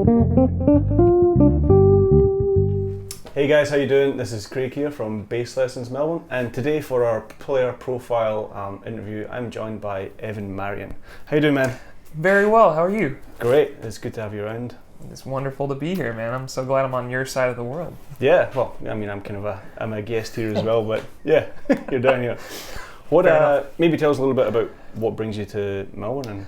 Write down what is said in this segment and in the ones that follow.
Hey guys, how you doing? This is Craig here from Bass Lessons Melbourne, and today for our player profile interview, I'm joined by Marien. How you doing, man? Very well. How are you? Great. It's good to have you around. It's wonderful to be here, man. I'm so glad I'm on your side of the world. Yeah. Well, I mean, I'm a guest here as well, but yeah, you're down here. Maybe tell us a little bit about what brings you to Melbourne. And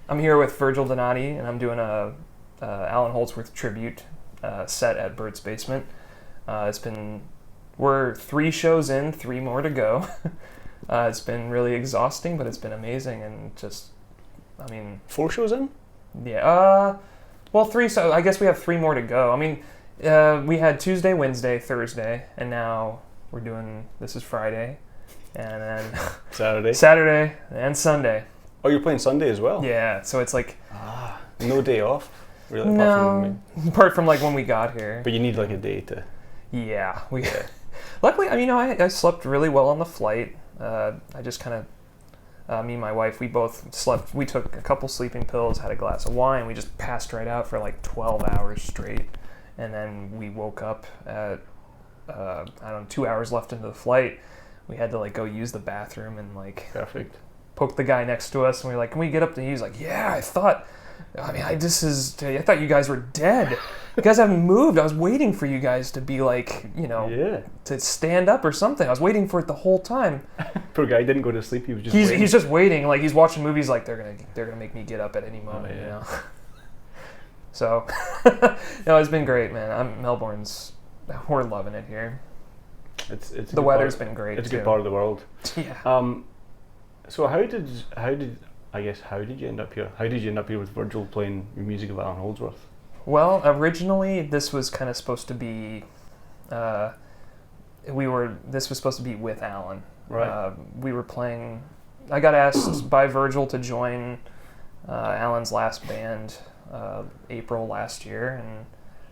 I'm here with Virgil and I'm doing a Allan Holdsworth tribute set at Bird's Basement. We're 3 shows in, 3 more to go. It's been really exhausting, but it's been amazing, and 4 shows in? Yeah. Well, 3. So I guess we have 3 more to go. I mean, we had Tuesday, Wednesday, Thursday, and now we're doing. This is Friday, and then Saturday, and Sunday. Oh, you're playing Sunday as well? Yeah. So it's like no day off, really. Apart from like when we got here. But you need like a day to. Yeah, luckily, I slept really well on the flight. I just kind of, me and my wife, we both slept. We took a couple sleeping pills, had a glass of wine. We just passed right out for like 12 hours straight, and then we woke up at 2 hours left into the flight. We had to like go use the bathroom and like perfect. Poke the guy next to us, and we were like, "Can we get up?" And he's like, "Yeah, I thought you guys were dead. You guys haven't moved. I was waiting for you guys to be like, to stand up or something. I was waiting for it the whole time." Poor guy didn't go to sleep. He was just waiting. He's just waiting. Like he's watching movies. Like they're gonna make me get up at any moment. You know. So, no, it's been great, man. Melbourne's. We're loving it here. It's the weather's been great. It's a good part of the world. Yeah. So how did you end up here? How did you end up here with Virgil playing your music of Allan Holdsworth? Well, originally this was kind of supposed to be, this was supposed to be with Allan. Right. We were playing. I got asked by Virgil to join Allan's last band April last year, and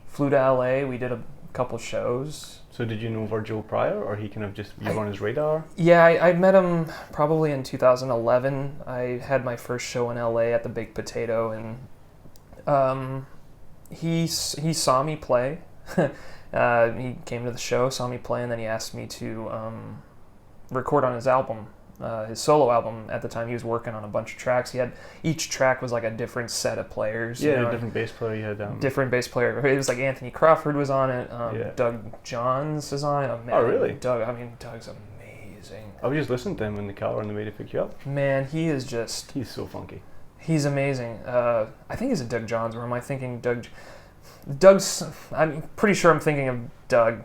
flew to LA. We did a couple shows. So did you know Virgil prior, or he kind of just, you were on his radar? Yeah, I met him probably in 2011. I had my first show in LA at the Baked Potato, and he saw me play. He came to the show, saw me play, and then he asked me to record on his album, his solo album. At the time, he was working on a bunch of tracks. Each track was like a different set of players. Yeah, different bass player. You had different bass player. It was like Anthony Crawford was on it. Doug Johns is on it. Oh, man, oh, really? Doug's amazing. I was just listening to him in the car on the way to pick you up. Man, he's so funky. He's amazing. I think he's a Doug Johns, or am I thinking Doug's? I'm pretty sure I'm thinking of Doug,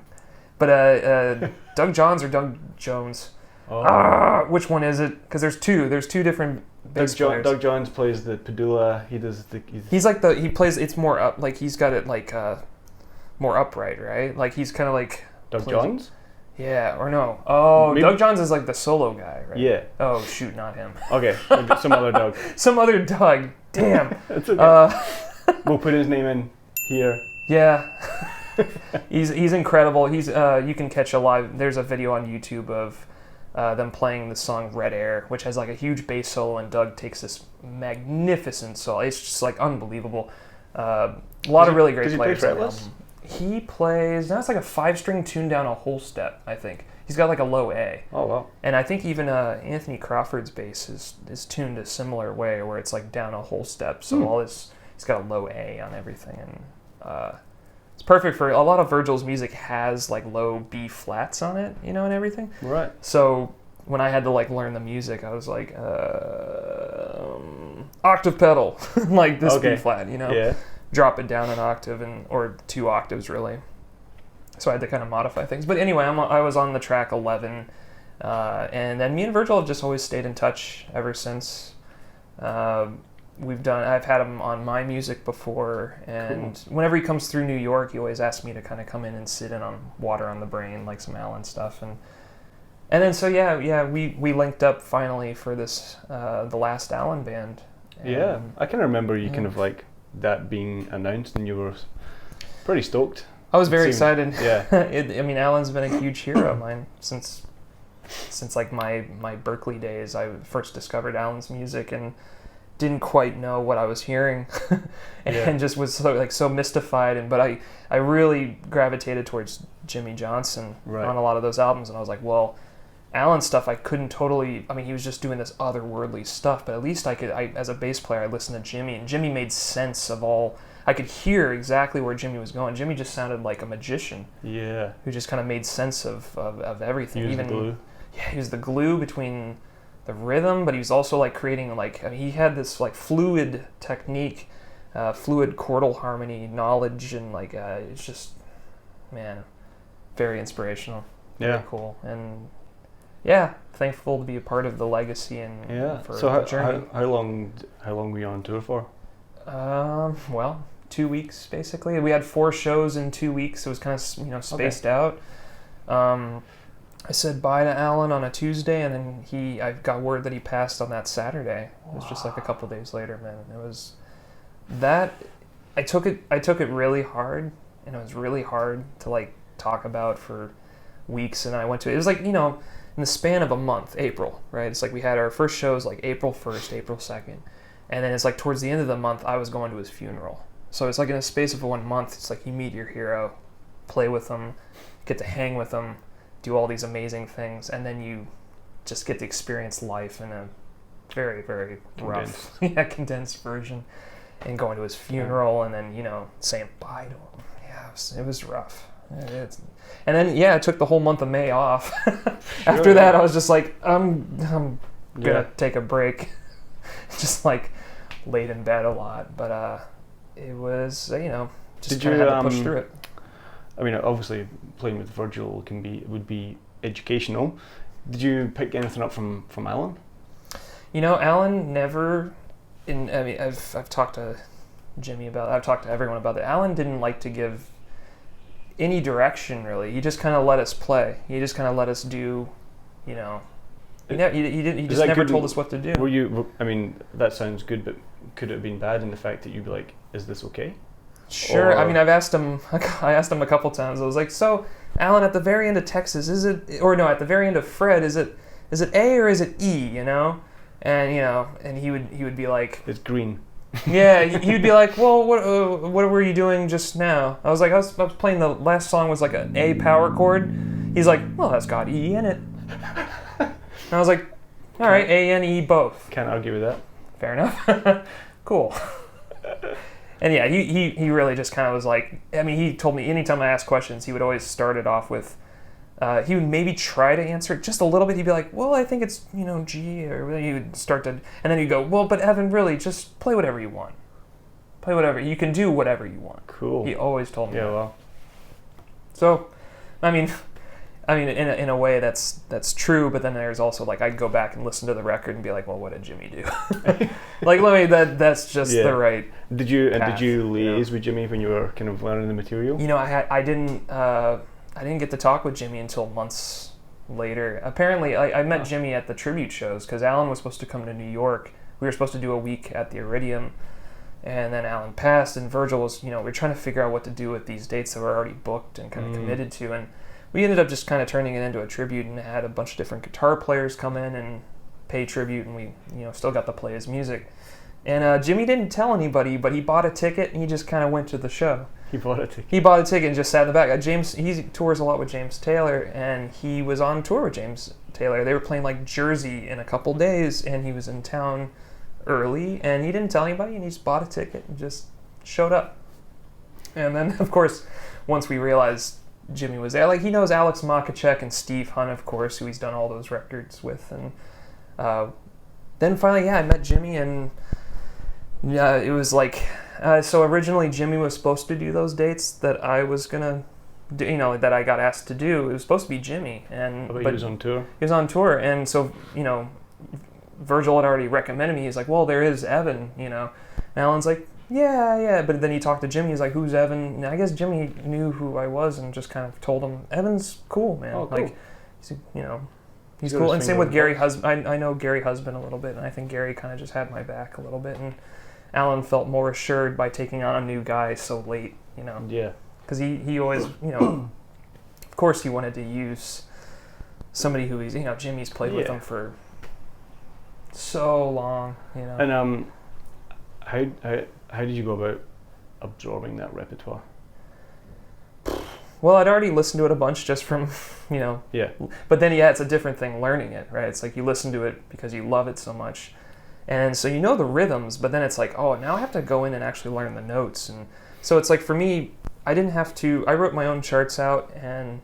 but Doug Johns or Doug Jones. Oh. Which one is it? Because there's two. There's 2 different bass players. Doug Johns plays the Padula. He plays. It's more up. Like he's got it like more upright, right? Like he's kind of like Doug Johns. Yeah, or no? Oh, maybe. Doug Johns is like the solo guy, right? Yeah. Oh shoot, not him. Okay, some other Doug. Some other Doug. Damn. It's okay. We'll put his name in here. Yeah. He's incredible. He's you can catch a live. There's a video on YouTube of them playing the song Red Air, which has like a huge bass solo, and Doug takes this magnificent solo. It's just like unbelievable. A lot of really great players. Does he play fretless? He plays, now it's like a 5-string tuned down a whole step, I think. He's got like a low A. Oh, wow. And I think even Anthony Crawford's bass is tuned a similar way, where it's like down a whole step. So he's got a low A on everything. And it's perfect for, a lot of Virgil's music has like low B flats on it, and everything. Right. So when I had to like learn the music, I was like, octave pedal, like this B flat, Yeah. Drop it down an octave or 2 octaves really. So I had to kind of modify things. But anyway, I was on the track 11, and then me and Virgil have just always stayed in touch ever since. I've had him on my music before, and whenever he comes through New York, he always asks me to kind of come in and sit in on Water on the Brain, like some Allan stuff, and then so we linked up finally for this the last Allan band. Yeah, I can remember you kind of like that being announced, and you were pretty stoked. I was very excited. Yeah. Allan's been a huge hero of mine since like my Berklee days. I first discovered Allan's music, and didn't quite know what I was hearing, and just was so mystified. But I really gravitated towards Jimmy Johnson on a lot of those albums, and I was like, well, Allan's stuff I couldn't totally. I mean, he was just doing this otherworldly stuff, but at least I as a bass player, I listened to Jimmy, and Jimmy made sense of all. I could hear exactly where Jimmy was going. Jimmy just sounded like a magician. Yeah. Who just kind of made sense of everything. He was the glue. Yeah, he was the glue between the rhythm, but he was also like creating he had this like fluid technique, fluid chordal harmony knowledge, and it's just, man, very inspirational. Very cool. And yeah, thankful to be a part of the legacy and for the journey. How long were you on tour for? Well, 2 weeks basically. We had 4 shows in 2 weeks. It was kind of spaced out. I said bye to Allan on a Tuesday, and then I got word that he passed on that Saturday. It was just like a couple days later, man. It was that I took it really hard, and it was really hard to like talk about for weeks. And I went to it was like, in the span of a month, April, right? It's like we had our first shows like April 1st, April 2nd, and then it's like towards the end of the month I was going to his funeral. So it's like in a space of 1 month, it's like you meet your hero, play with them, get to hang with them, do all these amazing things, and then you just get to experience life in a very, very rough, condensed version, and going to his funeral, and then, saying bye to him. Yeah, it was rough. And then, I took the whole month of May off. After that, I was just like, I'm gonna take a break. Just like laid in bed a lot, but it was, just kind of had to push through it. I mean, obviously, playing with Virgil would be educational. Did you pick anything up from Allan? Allan never. I've talked to Jimmy about it. I've talked to everyone about it. Allan didn't like to give any direction, really. He just kind of let us play. He just kind of let us do, He just never told us what to do. I mean, that sounds good, but could it have been bad in the fact that you'd be like, "Is this okay?" Sure. I mean, I asked him a couple times. I was like, "So, Allan, at the very end of Texas, at the very end of Fred, is it A or is it E? And and he would be like, "It's green." Yeah, he'd be like, "Well, what were you doing just now?" I was like, I was playing the last song was like an A power chord. He's like, "Well, that's got E in it." And I was like, all right, A and E both. Can't argue with that. Fair enough. Cool. And yeah, he really just kind of was like, I mean, he told me anytime I asked questions, he would always start it off with, he would maybe try to answer it just a little bit. He'd be like, well, I think it's, G, or he would start to, and then he'd go, well, but Evan, really, just play whatever you want. Play whatever. You can do whatever you want. Cool. He always told me that. Yeah, well. So, I mean, in a way that's true, but then there's also like I'd go back and listen to the record and be like, well, what did Jimmy do? That's just the right. Did you liaise with Jimmy when you were kind of learning the material? I didn't get to talk with Jimmy until months later. Apparently, I met Jimmy at the tribute shows because Allan was supposed to come to New York. We were supposed to do a week at the Iridium, and then Allan passed, and Virgil was, we were trying to figure out what to do with these dates that were already booked and kind of committed to, and we ended up just kind of turning it into a tribute and had a bunch of different guitar players come in and pay tribute, and we still got to play his music. And Jimmy didn't tell anybody, but he bought a ticket and he just kind of went to the show. He bought a ticket and just sat in the back. He tours a lot with James Taylor, and he was on tour with James Taylor. They were playing like Jersey in a couple days, and he was in town early, and he didn't tell anybody, and he just bought a ticket and just showed up. And then, of course, once we realized Jimmy was there, like he knows Alex Makachek and Steve Hunt, of course, who he's done all those records with, and then finally, I met Jimmy, and it was like, so originally Jimmy was supposed to do those dates that I was gonna do, that I got asked to do. It was supposed to be Jimmy, but he was on tour. He was on tour, and so Virgil had already recommended me. He's like, well, there is Evan, and Allan's like, yeah, but then he talked to Jimmy. He's like, who's Evan? And I guess Jimmy knew who I was and just kind of told him, Evan's cool, man. Oh, cool. Like, he's cool. And same with Gary Husband. I know Gary Husband a little bit, and I think Gary kind of just had my back a little bit. And Allan felt more assured by taking on a new guy so late, Yeah. Because he always, of course he wanted to use somebody who he's, Jimmy's played with him for so long, And how did you go about absorbing that repertoire? Well, I'd already listened to it a bunch just from, Yeah. But then, yeah, it's a different thing learning it, right? It's like you listen to it because you love it so much. And so you know the rhythms, but then it's like, oh, now I have to go in and actually learn the notes. And so it's like for me, I wrote my own charts out, and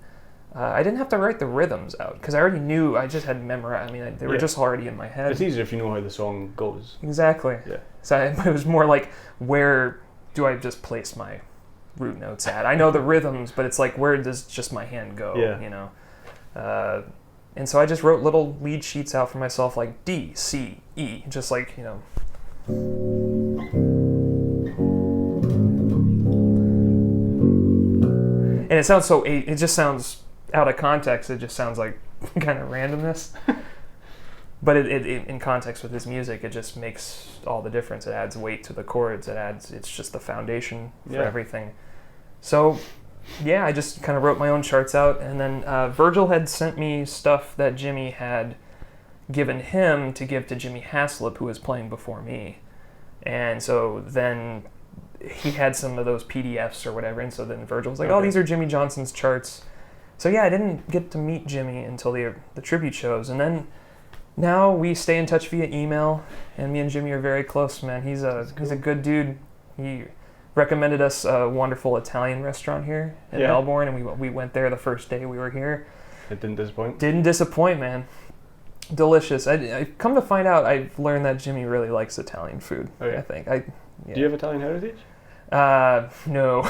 I didn't have to write the rhythms out because I already knew, I just had memorized. I mean, they were just already in my head. It's easier if you know how the song goes. Exactly. Yeah. So it was more like, where do I just place my root notes at? I know the rhythms, but it's like, where does just my hand go? Yeah. And so I just wrote little lead sheets out for myself, like D, C, E, just like, And it sounds it just sounds out of context. It just sounds like kind of randomness. But it in context with his music, it just makes all the difference. It adds weight to the chords. It's just the foundation for everything. So, yeah, I just kind of wrote my own charts out. And then Virgil had sent me stuff that Jimmy had given him to give to Jimmy Haslip, who was playing before me. And so then he had some of those PDFs or whatever. And so then Virgil was like, oh, these are Jimmy Johnson's charts. So, yeah, I didn't get to meet Jimmy until the tribute shows. And then now we stay in touch via email, and me and Jimmy are very close, man. He's a good dude. He recommended us a wonderful Italian restaurant here in Melbourne, and we went there the first day we were here. It didn't disappoint? Didn't disappoint, man. Delicious. I come to find out, I've learned that Jimmy really likes Italian food. Oh, yeah. I think. Do you have Italian heritage? No.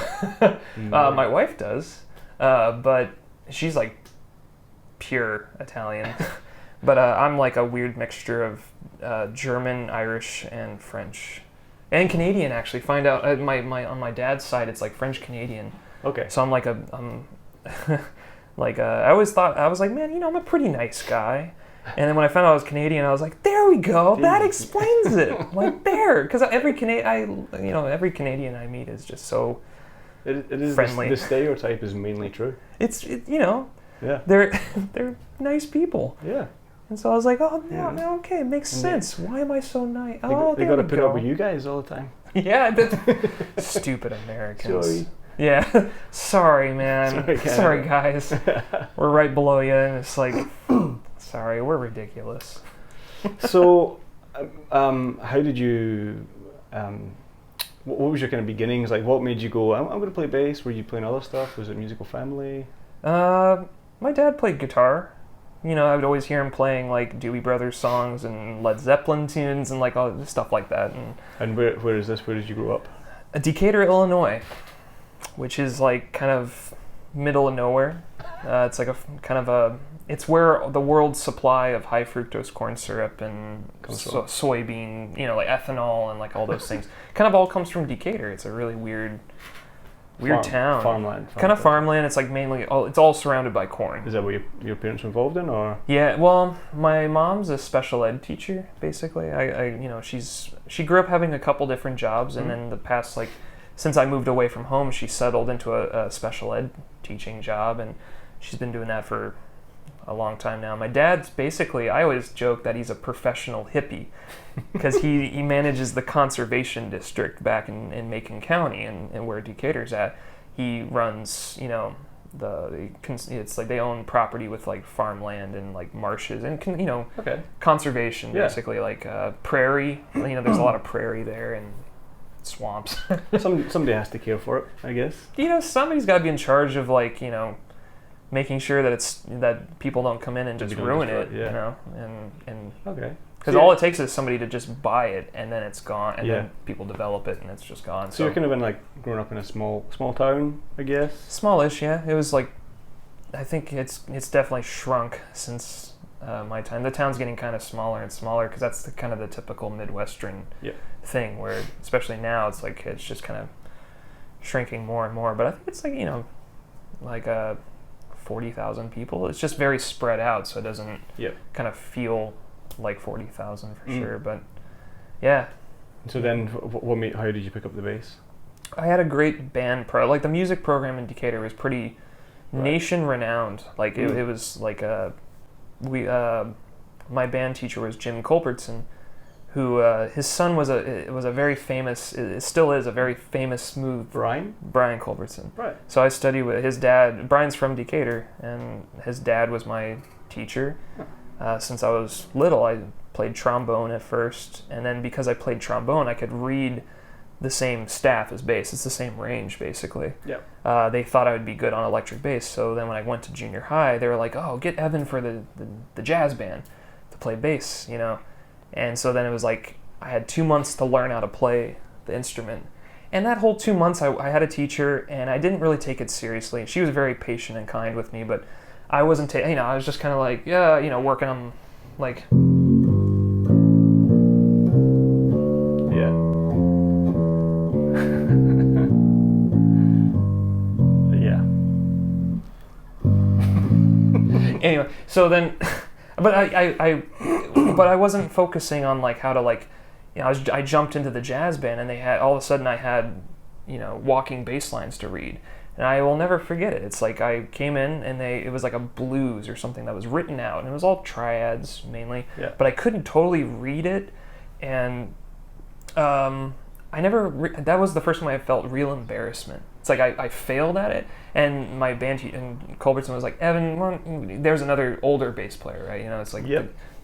My wife does, but she's like pure Italian. But I'm like a weird mixture of German, Irish, and French. And Canadian, actually. Find out on my dad's side, it's like French Canadian. Okay. So I'm like I always thought, I was like, man, I'm a pretty nice guy. And then when I found out I was Canadian, I was like, there we go. That explains it. Like there, because every Canadian I meet is just so it is friendly. The stereotype is mainly true. Yeah. They're nice people. Yeah. And so I was like, oh, no, okay, it makes sense. Why am I so nice? They got to put up with you guys all the time. Yeah, stupid Americans. Sorry. Yeah, sorry, man. Sorry, guys. We're right below you, and it's like, sorry, we're ridiculous. So, how did you? What was your kind of beginnings? Like, what made you go, I'm going to play bass? Were you playing other stuff? Was it musical family? My dad played guitar. I would always hear him playing like Doobie Brothers songs and Led Zeppelin tunes and like all this stuff like that. And where is this? Where did you grow up? Decatur, Illinois, which is like kind of middle of nowhere. It's like it's where the world's supply of high fructose corn syrup and soybean, like ethanol and like all those things, kind of all comes from Decatur. It's a really weird town. Farmland. Kind of farmland. It's like it's all surrounded by corn. Is that what your parents were involved in, or? Yeah, well, my mom's a special ed teacher, basically. She grew up having a couple different jobs, and then the past, since I moved away from home, she settled into a special ed teaching job, and she's been doing that for a long time now. My dad's basically, I always joke that he's a professional hippie because he manages the conservation district back in Macon County and where Decatur's at. He runs, it's like they own property with like farmland and like marshes and conservation basically, like prairie. There's a lot of prairie there and swamps. Somebody has to care for it, I guess. Somebody's got to be in charge of making sure that people don't come in and just ruin it, and okay. Because all it takes is somebody to just buy it, and then it's gone, and then people develop it, and it's just gone. So you're kind of growing up in a small town, I guess. Smallish, yeah. It was I think it's definitely shrunk since my time. The town's getting kind of smaller and smaller because that's kind of the typical Midwestern thing, where especially now it's just kind of shrinking more and more. But I think it's 40,000 people. It's just very spread out, so it doesn't kind of feel like 40,000 for sure. But yeah. So then, how did you pick up the bass? I had a great band the music program in Decatur was pretty nation renowned. It was my band teacher was Jim Culbertson, who his son was a very famous, it still is a very famous smooth Brian Culbertson. Right. So I studied with his dad. Brian's from Decatur, and his dad was my teacher. Since I was little, I played trombone at first, and then because I played trombone, I could read the same staff as bass. It's the same range, basically. Yeah. They thought I would be good on electric bass, so then when I went to junior high, they were like, oh, get Evan for the jazz band to play bass, you know? And so then it was like, I had 2 months to learn how to play the instrument. And that whole 2 months, I had a teacher, and I didn't really take it seriously. She was very patient and kind with me, but I wasn't, I was just kind of like, yeah, working on, like... Anyway, so then, but I wasn't focusing on like how to like, I jumped into the jazz band, and all of a sudden I had, walking bass lines to read, and I will never forget it. It's like I came in and it was like a blues or something that was written out, and it was all triads mainly, but I couldn't totally read it, and that was the first time I felt real embarrassment. It's like I failed at it, and my band and Culbertson was like, Evan, there's another older bass player, right? It's like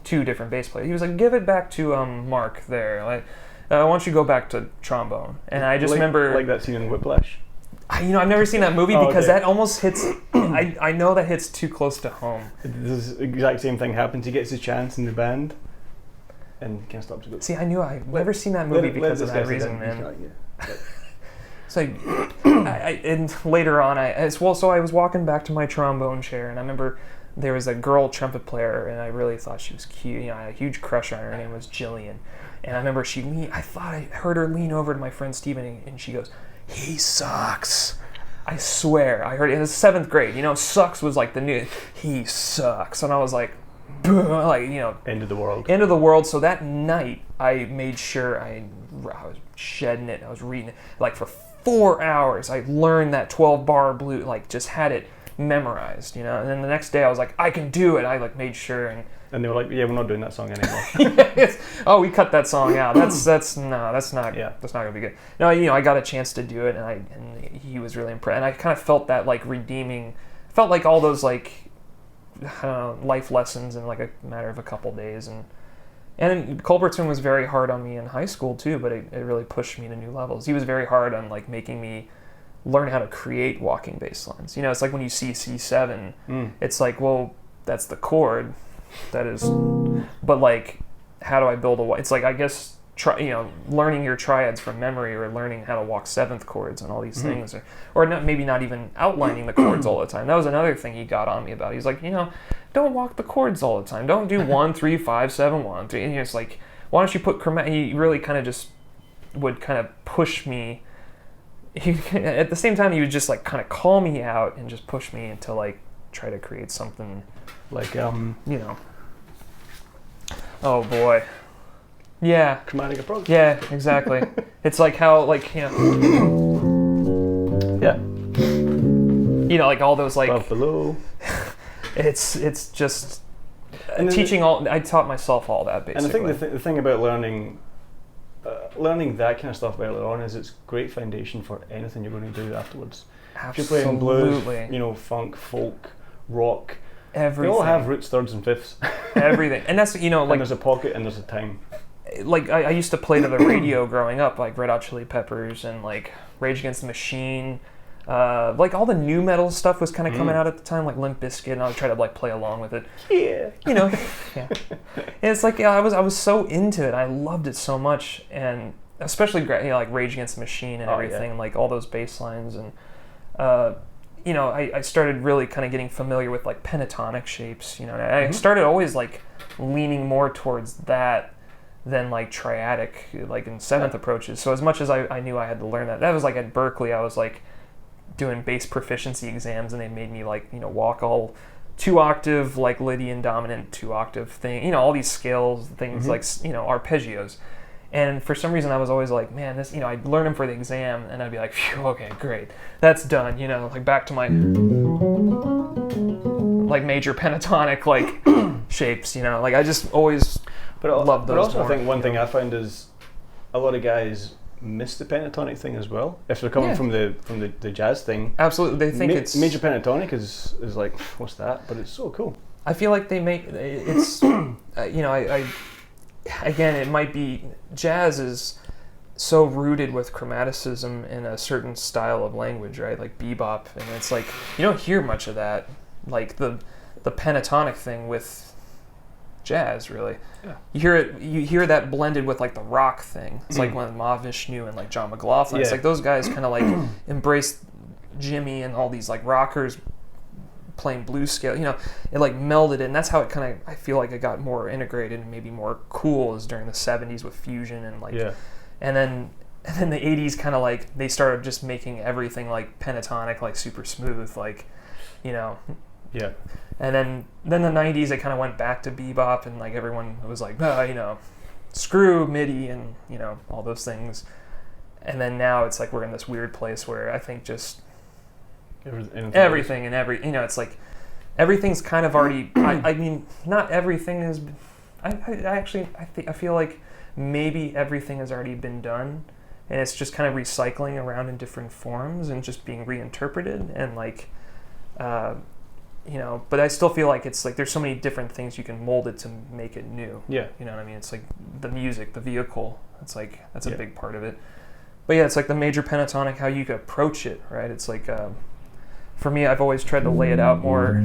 two different bass players. He was like, give it back to Mark there. Like, why don't you go back to trombone? And I just remember like that scene in Whiplash. I've never seen that movie because that almost hits. I know that hits too close to home. This exact same thing happens. He gets his chance in the band, and can't stop to go. See, I knew I've never seen that movie because of that reason, man. So, and later on, so I was walking back to my trombone chair, and I remember there was a girl trumpet player, and I really thought she was cute. I had a huge crush on her. Her name was Jillian, and I remember I thought I heard her lean over to my friend Steven, and she goes, "He sucks." I swear, I heard it in the 7th grade. Sucks was like the new. He sucks, and I was like, like end of the world. End of the world. So that night, I made sure I was shedding it. I was reading it like for 4 hours. I learned that 12-bar blues, like just had it memorized, And then the next day I was like, I can do it. I like made sure, and they were like, yeah, we're not doing that song anymore. Oh, we cut that song out. That's not gonna be good. No, I got a chance to do it, and he was really impressed, and I kind of felt that like redeeming, felt like all those like life lessons in like a matter of a couple days, and Culbertson was very hard on me in high school too, but it really pushed me to new levels. He was very hard on like making me learn how to create walking bass lines. It's like when you see C7, it's like, well, that's the chord, that is, but like, how do I build it's like, I guess, learning your triads from memory, or learning how to walk 7th chords and all these things, or not, maybe not even outlining the chords all the time. That was another thing he got on me about. He's like, don't walk the chords all the time. Don't do 1 3 5 7 1 3. And it's like, why don't you put He really kind of just would kind of push me. At the same time, he would just like kind of call me out and just push me into like try to create something like Oh boy. Yeah. Chromatic approach. Yeah, exactly. It's like how, like, Yeah. Like all those, like... Above, below. It's just... And I taught myself all that, basically. And I think the thing about learning that kind of stuff earlier on is it's great foundation for anything you're going to do afterwards. Absolutely. If you're playing blues, funk, folk, rock... Everything. They all have roots, thirds, and fifths. Everything. And that's, like... And there's a pocket and there's a time. Like, I used to play to the radio growing up, like Red Hot Chili Peppers and, like, Rage Against the Machine. Like, all the nu metal stuff was kind of coming out at the time, like Limp Bizkit, and I would try to, like, play along with it. Yeah. Yeah. And it's like, I was so into it. I loved it so much, and especially, like, Rage Against the Machine and everything, like, all those bass lines. And, I started really kind of getting familiar with, like, pentatonic shapes, and I started always, like, leaning more towards that than like triadic, like in 7th approaches. So as much as I knew I had to learn that was like at Berklee, I was like doing bass proficiency exams, and they made me like, walk all 2-octave, like Lydian dominant 2-octave thing, all these scales, things like, arpeggios. And for some reason I was always like, man, this, I'd learn them for the exam, and I'd be like, phew, okay, great, that's done, like back to my like major pentatonic like shapes, like I just always... love those. But also, more, I think one thing I found is a lot of guys miss the pentatonic thing as well. If they're coming from the jazz thing, absolutely, they think it's major pentatonic is like, what's that? But it's so cool. I feel like they make it's I again, it might be jazz is so rooted with chromaticism in a certain style of language, right? Like bebop, and it's like you don't hear much of that, like the pentatonic thing with jazz, really. Yeah. You hear that blended with like the rock thing. It's like when Mahavishnu and like John McLaughlin. It's like those guys kind of like embraced Jimmy and all these like rockers playing blues scale. It like melded it, and that's how it kind of, I feel like it got more integrated and maybe more cool is during the 70s with fusion and like and then the 80s kind of like they started just making everything like pentatonic, like super smooth, like and then the 90s it kind of went back to bebop, and like everyone was like screw MIDI and all those things, and then now it's like we're in this weird place where I think just everything and it's like everything's kind of already I mean not everything is I feel like maybe everything has already been done, and it's just kind of recycling around in different forms and just being reinterpreted, and like but I still feel like it's like there's so many different things you can mold it to make it new. You know what I mean? It's like the music, the vehicle, it's like that's a big part of it. But it's like the major pentatonic, how you could approach it, right? It's like for me, I've always tried to lay it out more.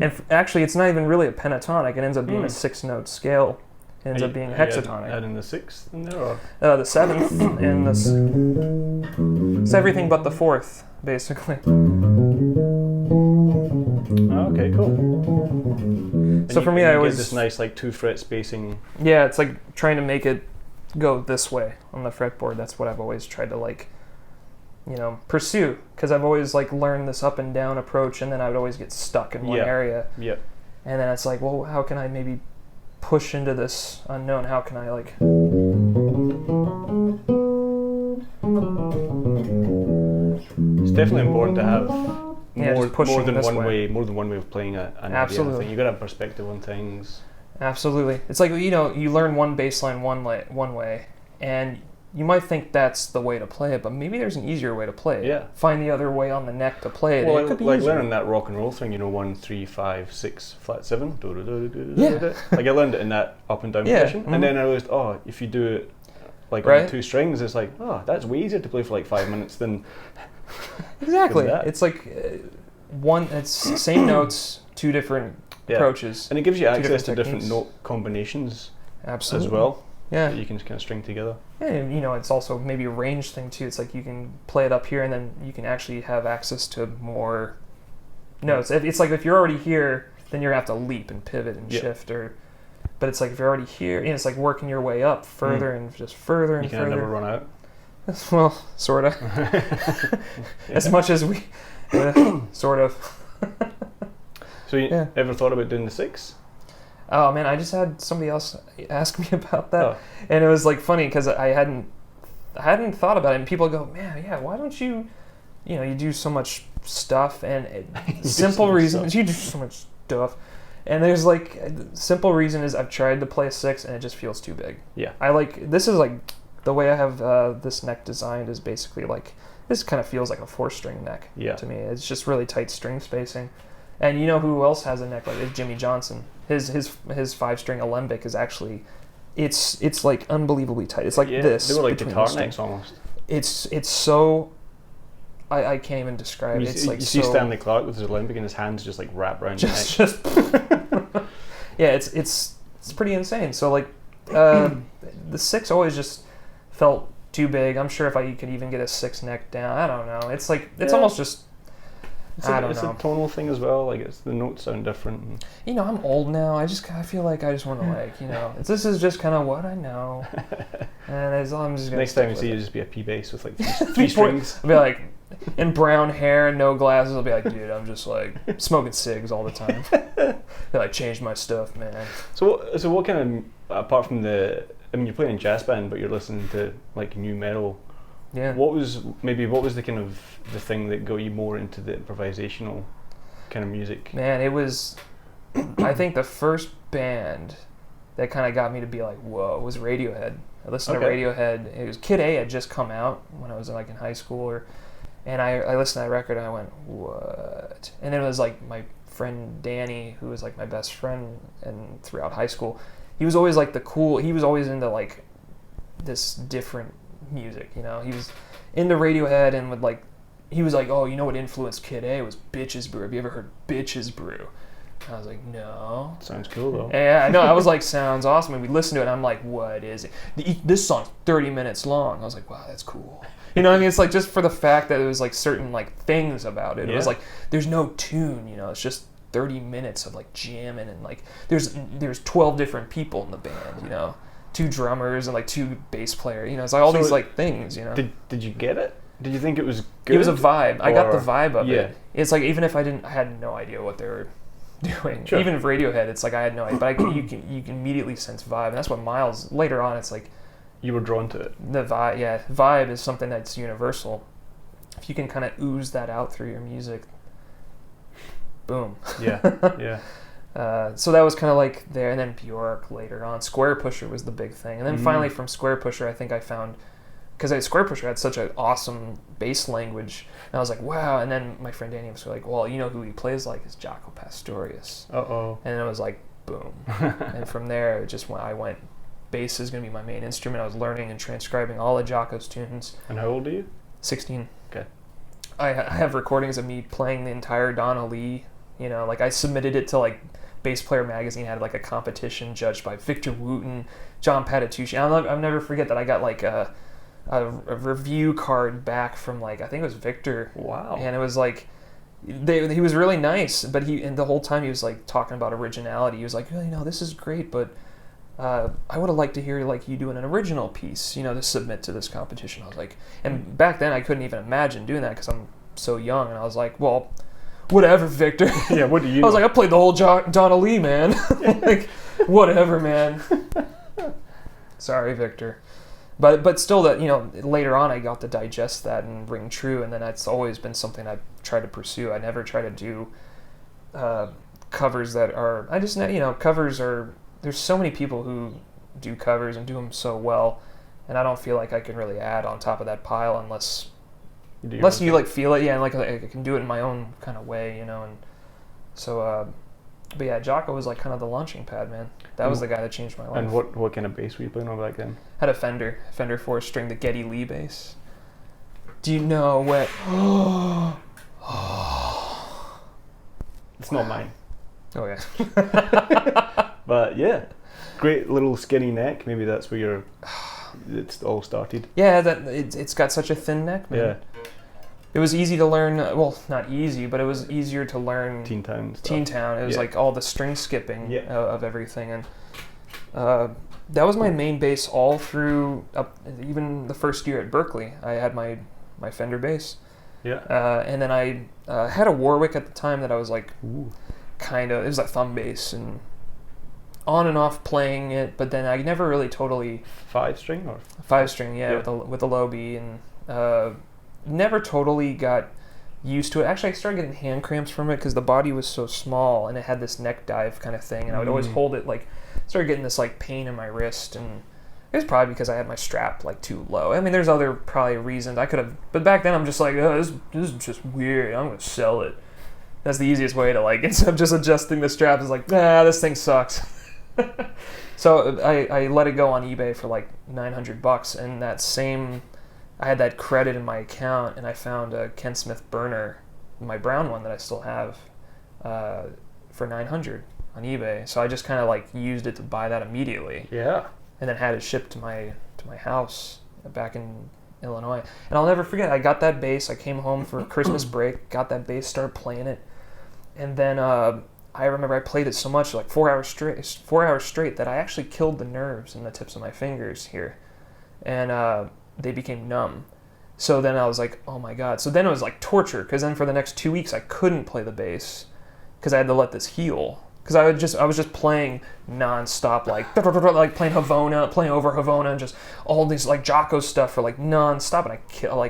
And actually, it's not even really a pentatonic. It ends up being a 6-note scale. It ends up being hexatonic. Adding the 6th in there, or? The 7th and it's everything but the 4th, basically. Okay, cool. So for me, I always get this nice like 2-fret spacing. Yeah, it's like trying to make it go this way on the fretboard. That's what I've always tried to like, pursue, because I've always like learned this up and down approach, and then I would always get stuck in one area. Yeah. And then it's like, well, how can I maybe push into this unknown? How can I like? It's definitely important to have more than one way of playing an Absolutely. thing. You got to have perspective on things. Absolutely. It's like you learn one bass line one way, and you might think that's the way to play it, but maybe there's an easier way to play it. Yeah. Find the other way on the neck to play it. Well, it could be like easier. learning that rock and roll thing, 1, 3, 5, 6, flat 7. Yeah. Like I learned it in that up and down position, and then I realized, if you do it like on 2 strings, it's like, that's way easier to play for like 5 minutes than. Exactly. Than that. It's like it's same notes, 2 different approaches, and it gives you access to different note combinations. Absolutely. As well. Yeah. That you can kind of string together. And it's also maybe a range thing too. It's like you can play it up here, and then you can actually have access to more notes. It's like if you're already here, then you're gonna have to leap and pivot and shift, but it's like if you're already here, it's like working your way up further and just further and further. You can never run out. Well, sort of. As much as we, sort of. So you ever thought about doing the 6? Oh man, I just had somebody else ask me about that, and it was like funny because I hadn't thought about it. And people go, "Man, why don't you, you do so much stuff?" And simple reason is you do so much stuff, and there's like simple reason is I've tried to play a 6 and it just feels too big. Yeah, this is like the way I have this neck designed is basically like this kind of feels like a 4-string neck to me. It's just really tight string spacing. And who else has a neck like this? Jimmy Johnson. His 5-string alembic is actually, it's like unbelievably tight. It's like this. They were like guitar necks almost. It's so, I can't even describe it. It's like you see Stanley Clarke with his alembic and his hands just like wrap around your neck. Yeah, it's pretty insane. So like, the 6 always just felt too big. I'm sure if I could even get a 6 neck down, I don't know. It's like it's almost just. It's a tonal thing as well. Like the notes sound different. I'm old now. I feel like I just want to this is just kind of what I know. And I'm just gonna. Next time you see, you just be a P bass with like 3 strings. I'll be like, in brown hair and no glasses. I'll be like, dude, I'm just like smoking cigs all the time. Be like, change my stuff, man. So what kind of apart from you're playing in jazz band, but you're listening to like nu metal. Yeah. What was the kind of the thing that got you more into the improvisational kind of music? Man, it was, I think the first band that kind of got me to be like, whoa, was Radiohead. I listened to Radiohead. It was Kid A had just come out when I was like in high school, and I listened to that record and I went, what? And then it was like my friend Danny, who was like my best friend and throughout high school, he was always like he was always into like this different music, you know. He was into Radiohead and he was like, oh, you know what influenced Kid A was Bitches Brew. Have you ever heard Bitches Brew? I was like, no. Sounds cool though. Yeah, I know. I was like, sounds awesome. And we listened to it and I'm like, what is it? This song's 30 minutes long. I was like, wow, that's cool. You know what I mean? It's like just for the fact that it was like certain like things about it. It was like, there's no tune, you know, it's just 30 minutes of like jamming and like there's 12 different people in the band, you know, 2 drummers and like 2 bass players, you know, it's like all these like things, you know. Did you get it? Did you think it was good? It was a vibe. I got the vibe of it. Yeah. It's like even if I had no idea what they were doing. Sure. Even Radiohead, it's like I had no idea, but you can immediately sense vibe, and that's what Miles later on. It's like you were drawn to it. The vibe, yeah, vibe is something that's universal. If you can kind of ooze that out through your music, boom. Yeah, yeah. So that was kind of like there, and then Bjork later on. Square Pusher was the big thing, and then finally from Square Pusher, I think I found. Because Square Pusher had such an awesome bass language, and I was like, wow. And then my friend Danny was like, well, you know who he plays like is Jaco Pastorius. Uh-oh. And it was like, boom. And from there, it just I went, bass is going to be my main instrument. I was learning and transcribing all of Jaco's tunes. And how old are you? 16. Okay. I have recordings of me playing the entire Donna Lee. You know, like I submitted it to like Bass Player Magazine, had like a competition judged by Victor Wooten, John Patitucci. I'll never forget that I got like a review card back from like I think it was Victor. Wow. And it was like he was really nice, but and the whole time he was like talking about originality. He was like, you know, this is great, but I would have liked to hear like you doing an original piece, you know, to submit to this competition. I was like, and back then I couldn't even imagine doing that because I'm so young, and I was like, well, whatever, Victor. Yeah, what do you? I was like, I played the whole Donna Lee, man. Like, whatever, man. Sorry, Victor. But still, that, you know, later on I got to digest that and ring true, and then that's always been something I've tried to pursue. I never try to do covers that are, you know, covers are, there's so many people who do covers and do them so well, and I don't feel like I can really add on top of that pile unless you like feel it, yeah, and like I can do it in my own kind of way, you know, and so, but yeah, Jaco was like kind of the launching pad, man. That was the guy that changed my life. And what kind of bass were you playing on back then? Had a Fender 4-string, the Geddy Lee bass. Do you know what? It's not mine. Oh yeah. But yeah, great little skinny neck. Maybe that's where it's all started. Yeah, it's got such a thin neck, man. Yeah. It was easy to learn, well, not easy, but it was easier to learn Teen Town stuff. Teen Town. It was like all the string skipping of everything. And that was my main bass all through, even the first year at Berklee. I had my Fender bass. Yeah. And then I had a Warwick at the time that I was like, kind of, it was a thumb bass and on and off playing it, but then I never really totally... 5-string or? 5-string, yeah, with the low B, and never totally got used to it. Actually, I started getting hand cramps from it because the body was so small and it had this neck dive kind of thing, and I would always hold it like, started getting this like pain in my wrist, and it was probably because I had my strap like too low. I mean, there's other probably reasons I could have, but back then I'm just like, oh, this is just weird. I'm gonna sell it. That's the easiest way to like, instead of just adjusting the strap, is like, this thing sucks. So I let it go on eBay for like $900, and that same, I had that credit in my account, and I found a Ken Smith burner, my brown one that I still have, for $900 on eBay. So I just kind of like used it to buy that immediately. Yeah. And then had it shipped to my house back in Illinois. And I'll never forget, I got that bass, I came home for Christmas break, got that bass, started playing it, and then I remember I played it so much, like 4 hours straight, that I actually killed the nerves in the tips of my fingers here, and they became numb. So then I was like, oh my god. So then it was like torture, because then for the next 2 weeks I couldn't play the bass because I had to let this heal. Because I was just playing non-stop, like playing Havana, playing over Havana, and just all these like Jaco stuff for like non-stop, and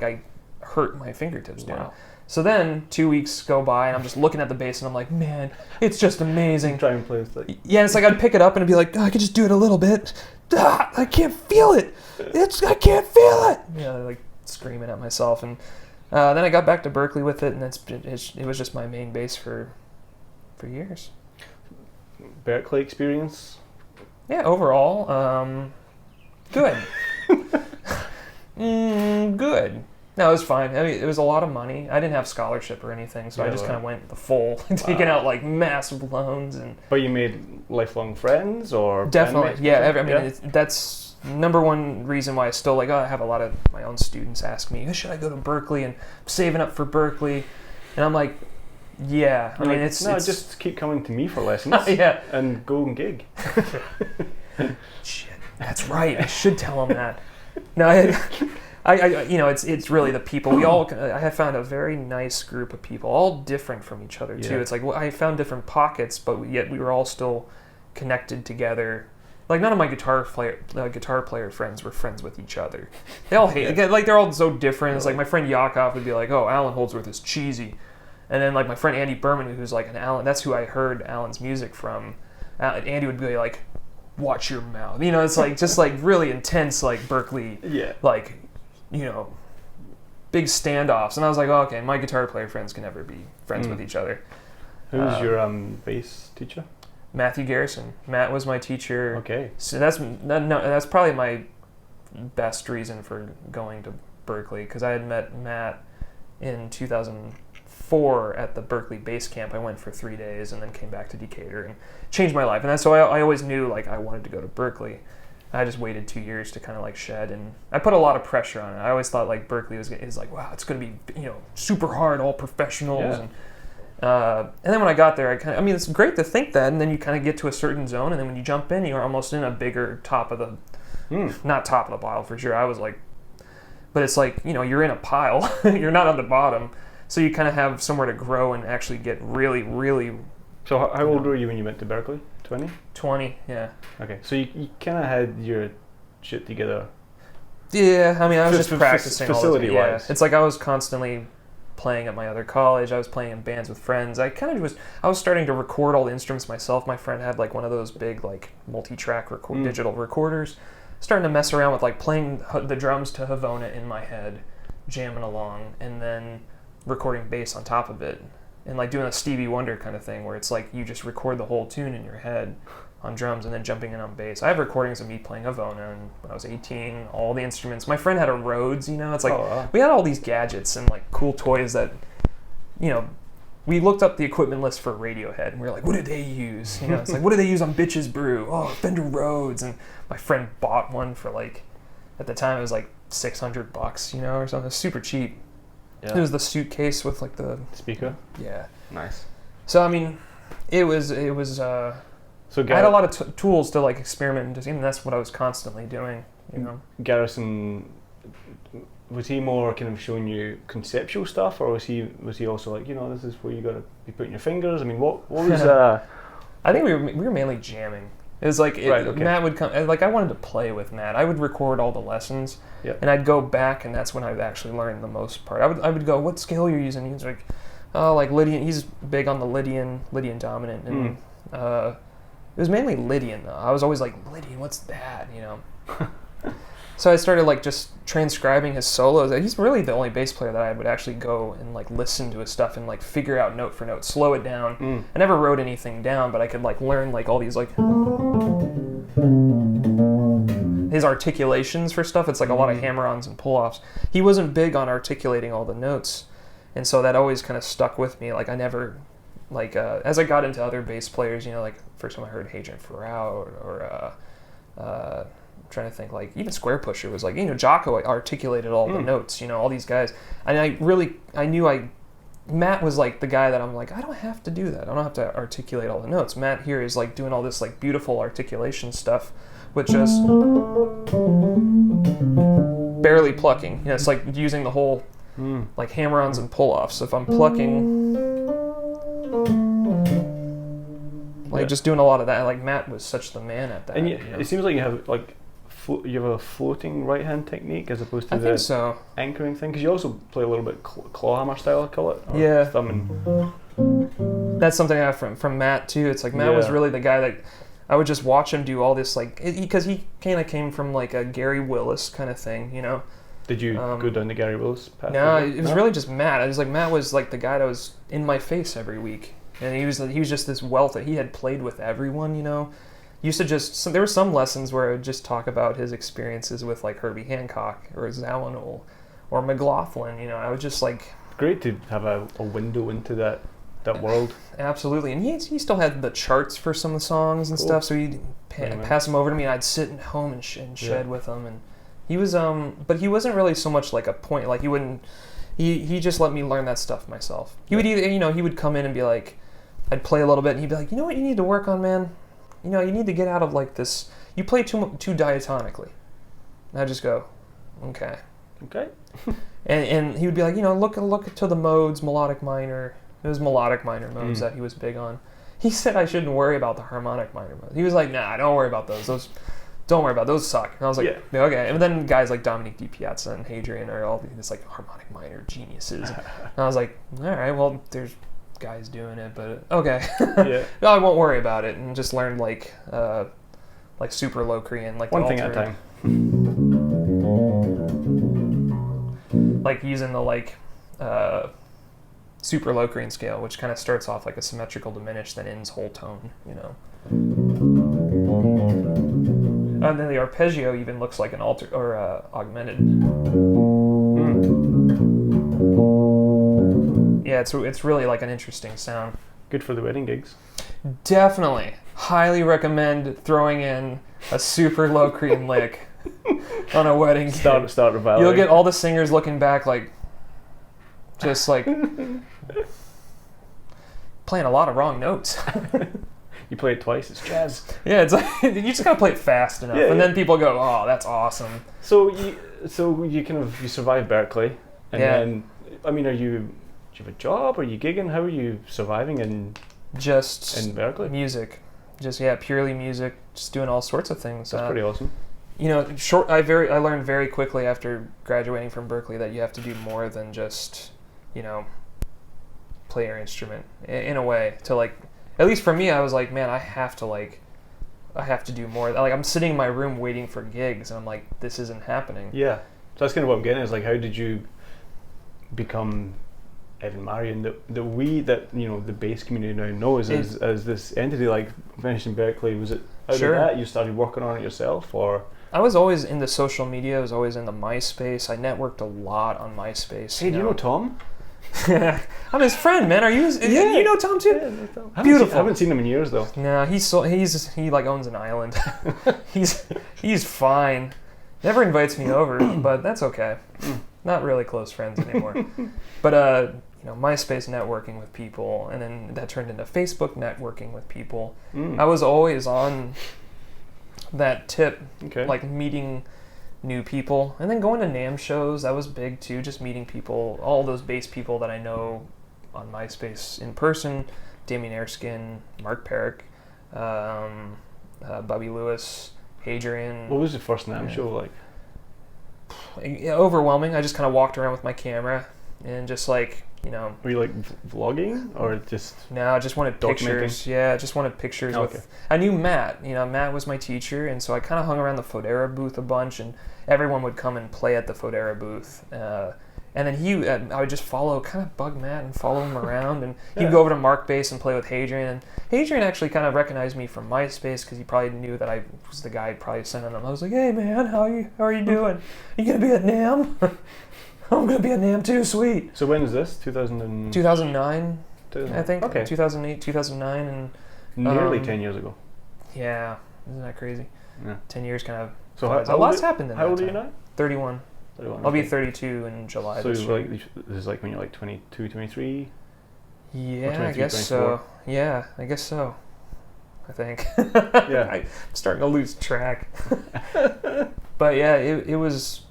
I hurt my fingertips doing it. So then 2 weeks go by, and I'm just looking at the bass, and I'm like, man, it's just amazing. Try and play with it. Yeah, it's like I'd pick it up and be like, I could just do it a little bit. I can't feel it. I can't feel it. Yeah, like screaming at myself. And then I got back to Berklee with it, and it was just my main bass for years. Berklee experience? Yeah, overall, good. Good. No, it was fine. I mean, it was a lot of money. I didn't have scholarship or anything, so I just kind of went the full, taking out like massive loans and. But you made lifelong friends, or definitely, yeah. That's number one reason why I still I have a lot of my own students ask me, should I go to Berklee? And I'm saving up for Berklee, and I'm like, yeah. I mean, it's just keep coming to me for lessons. Yeah. And go and gig. Shit, that's right. I should tell them that. No, it's really the people. I have found a very nice group of people, all different from each other too. It's like I found different pockets, but yet we were all still connected together. Like none of my guitar player friends were friends with each other. They all hate. They're all so different. It's like my friend Yakov would be like, "Oh, Allan Holdsworth is cheesy," and then like my friend Andy Berman, who's like an Allan. That's who I heard Allan's music from. Andy would be like, "Watch your mouth." It's like just like really intense like Berklee. Yeah. Like. Big standoffs, and I was like, okay, my guitar player friends can never be friends with each other. Who's your bass teacher? Matthew Garrison. Matt was my teacher. Okay. So that's probably my best reason for going to Berklee, because I had met Matt in 2004 at the Berklee Bass Camp. I went for 3 days and then came back to Decatur and changed my life. And so I always knew I wanted to go to Berklee. I just waited 2 years to kind of shed, and I put a lot of pressure on it. I always thought Berklee is wow, it's going to be super hard, all professionals. Yeah. And then when I got there, it's great to think that, and then you kind of get to a certain zone, and then when you jump in, you're almost in a bigger top of the, not top of the pile for sure. I was but it's you're in a pile, you're not on the bottom, so you kind of have somewhere to grow and actually get really, really. So how old were you when you went to Berklee? 20? 20, yeah. Okay, so you kind of had your shit together. Yeah, I was just practicing facility-wise. Yeah. It's I was constantly playing at my other college. I was playing in bands with friends. I was starting to record all the instruments myself. My friend had one of those big multi-track digital recorders. Starting to mess around with playing the drums to Havona in my head, jamming along, and then recording bass on top of it. And doing a Stevie Wonder kind of thing where it's you just record the whole tune in your head on drums and then jumping in on bass. I have recordings of me playing Havona and when I was 18, all the instruments. My friend had a Rhodes, it's we had all these gadgets and cool toys that, we looked up the equipment list for Radiohead and we were like, what did they use? It's what do they use on Bitches Brew? Oh, Fender Rhodes. And my friend bought one for at the time it was $600, or something. It was super cheap. Yeah. It was the suitcase with the speaker. Yeah. Nice. So it was. So I had a lot of tools to experiment, and that's what I was constantly doing. Garrison, was he more kind of showing you conceptual stuff, or was he also this is where you got to be putting your fingers? What was? I think we were mainly jamming. It was right, okay. Matt would come. I wanted to play with Matt. I would record all the lessons, and I'd go back, and that's when I would actually learn the most part. I would go, what scale you're using? He's like, oh, Lydian. He's big on the Lydian dominant, and it was mainly Lydian though. I was always like, Lydian, what's that? So I started just transcribing his solos. He's really the only bass player that I would actually go and listen to his stuff and figure out note for note, slow it down. I never wrote anything down, but I could learn all these his articulations for stuff. It's a lot of hammer-ons and pull-offs. He wasn't big on articulating all the notes, and so that always kind of stuck with me. I never as I got into other bass players, first time I heard Hadrian Farrow or trying to think even Square Pusher was Jaco articulated all the notes, all these guys, and I knew Matt was the guy that I'm I don't have to do that. I don't have to articulate all the notes. Matt here is doing all this beautiful articulation stuff with just barely plucking. It's using the whole hammer-ons and pull-offs. So if I'm plucking, just doing a lot of that. Matt was such the man at that. And it seems like you have you have a floating right hand technique as opposed to I the think so. anchoring thing? Because you also play a little bit claw hammer style, I call it. Or Yeah. Thumb and That's something I have from Matt too. It's like Matt was really the guy that I would just watch him do all this, like, because he kind of came from like a Gary Willis kind of thing, you know. Did you go down the Gary Willis path? No, it was really just Matt. I was like, Matt was like the guy that was in my face every week, and he was just this wealth that he had played with everyone, you know. Used to just there were some lessons where I would just talk about his experiences with like Herbie Hancock or Zawinul or McLaughlin, you know. I was just like, great to have a window into that world. Absolutely, and he still had the charts for some of the songs and stuff, so he'd pass them over to me, and I'd sit at home and shed with him, and he was but he wasn't really so much like a point, like he just let me learn that stuff myself. He would either, you know, he would come in and be like, I'd play a little bit, and he'd be like, you know what you need to work on, man? You know, you need to get out of like this, you play too diatonically. And I'd just go, okay. and he would be like, you know, look to the modes, melodic minor. It was melodic minor modes that he was big on. He said I shouldn't worry about the harmonic minor modes. He was like, nah, don't worry about those. Don't worry about those. Suck. And I was like, yeah, okay. And then guys like Dominique DiPiazza and Hadrian are all these like harmonic minor geniuses. And I was like, all right, well, there's guys doing it, but okay. No, I won't worry about it, and just learned like super low Korean, like one thing at a time. Like using the like super low Korean scale, which kind of starts off like a symmetrical diminished, then ends whole tone, you know. And then the arpeggio even looks like an augmented. Yeah, it's really like an interesting sound. Good for the wedding gigs. Definitely. Highly recommend throwing in a super low Korean lick on a wedding gig. Start reviling. You'll get all the singers looking back like, just like playing a lot of wrong notes. You play it twice, it's jazz. Yeah, it's like, you just gotta play it fast enough, and then people go, "Oh, that's awesome." So you kind of survived Berklee, and then I mean, do you have a job? Are you gigging? How are you surviving in Berklee? Music, purely music. Just doing all sorts of things. That's pretty awesome. You know, I learned very quickly after graduating from Berklee that you have to do more than just, you know, play your instrument in a way to like. At least for me, I was like, man, I have to do more. Like, I'm sitting in my room waiting for gigs, and I'm like, this isn't happening. Yeah. So that's kind of what I'm getting, is like, how did you become Evan Marien that the bass community now knows as this entity? Like, finishing Berklee, was it out of that you started working on it yourself, or? I was always into social media. I was always into MySpace. I networked a lot on MySpace. Hey, do you know Tom? I'm his friend, man. Are you? Yeah. You know Tom too? Yeah, I know Tom. Beautiful. I haven't seen him in years though. No, he like owns an island. he's fine. Never invites me over, but that's okay. Not really close friends anymore. But you know, MySpace networking with people, and then that turned into Facebook networking with people. I was always on that tip, like meeting new people, and then going to NAMM shows. That was big too, just meeting people, all those bass people that I know on MySpace in person. Damien Erskine, Mark Perrick, Bobby Lewis, Hadrian. What was the first NAMM show like? Overwhelming. I just kind of walked around with my camera and just like, you know. Were you like vlogging or just? No, I just wanted pictures. Yeah, I just wanted pictures. I knew Matt. You know, Matt was my teacher, and so I kind of hung around the Fodera booth a bunch, and everyone would come and play at the Fodera booth. And then I would just kind of bug Matt and follow him around, and he'd go over to Mark Bass and play with Hadrian. And Hadrian actually kind of recognized me from MySpace because he probably knew that I was the guy I'd probably sent him. I was like, hey man, how are you doing? You gonna be at NAMM? I'm gonna be at NAMM too, sweet. So when is this? 2009? I think. Okay. 2008, 2009, and nearly 10 years ago. Yeah, isn't that crazy? Yeah. 10 years kind of. So a lot's happened in that time. How old are you now? 31. I'll be 32 in July. So this is like when you're like 22, 23? Yeah, I guess 24? So. Yeah, I guess so. I think. Yeah. I'm starting to lose track. But yeah, it was.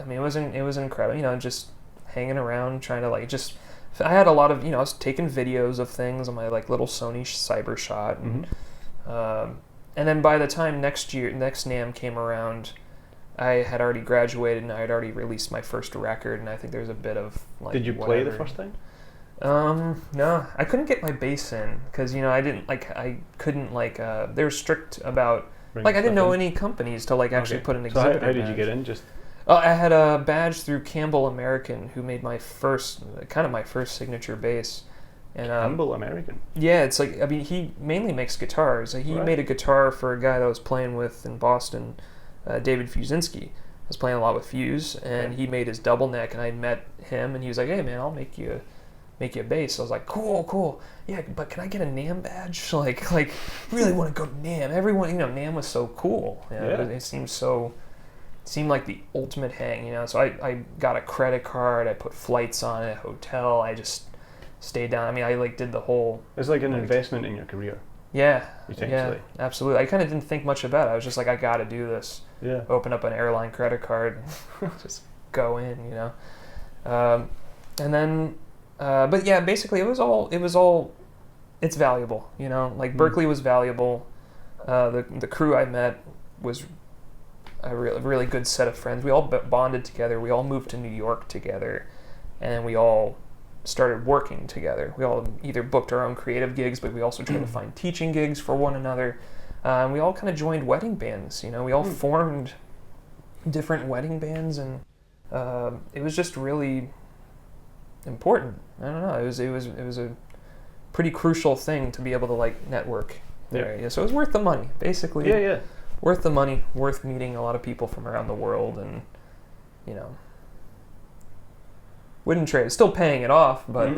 I mean, it was incredible. You know, just hanging around, trying to like just. I had a lot of, you know, I was taking videos of things on my like little Sony Cybershot, and and then by the time next NAMM came around, I had already graduated and I had already released my first record, and I think there's a bit of like. Did you play the first time? No, I couldn't get my bass in because I couldn't they were strict about I didn't know any companies to actually put an exhibitor. So how did you get in? Just I had a badge through Campbell American, who made my first signature bass. And, Campbell American. Yeah, it's he mainly makes guitars. He made a guitar for a guy that I was playing with in Boston, David Fusinski. I was playing a lot with Fuse, and he made his double neck, and I met him, and he was like, "Hey man, I'll make you a bass." I was like, "Cool. Yeah, but can I get a NAMM badge? Like really want to go to NAMM." Everyone, NAMM was so cool. It seemed like the ultimate hang, So I got a credit card, I put flights on it, hotel, I just stayed down. I mean, I did the whole... It's like an investment in your career. Yeah. Essentially. Yeah, absolutely. I kind of didn't think much about it. I was just like, I got to do this. Yeah. Open up an airline credit card, just go in, and then, but yeah, basically it's valuable, Berklee was valuable. The crew I met was a really good set of friends. We all bonded together. We all moved to New York together, and we all started working together. We all either booked our own creative gigs, but we also tried to find teaching gigs for one another. And we all kind of joined wedding bands. We all formed different wedding bands, and it was just really important. I don't know. It was a pretty crucial thing to be able to network there. Yeah. So it was worth the money, basically. Yeah. Worth the money. Worth meeting a lot of people from around the world, and wouldn't trade it. Still paying it off, but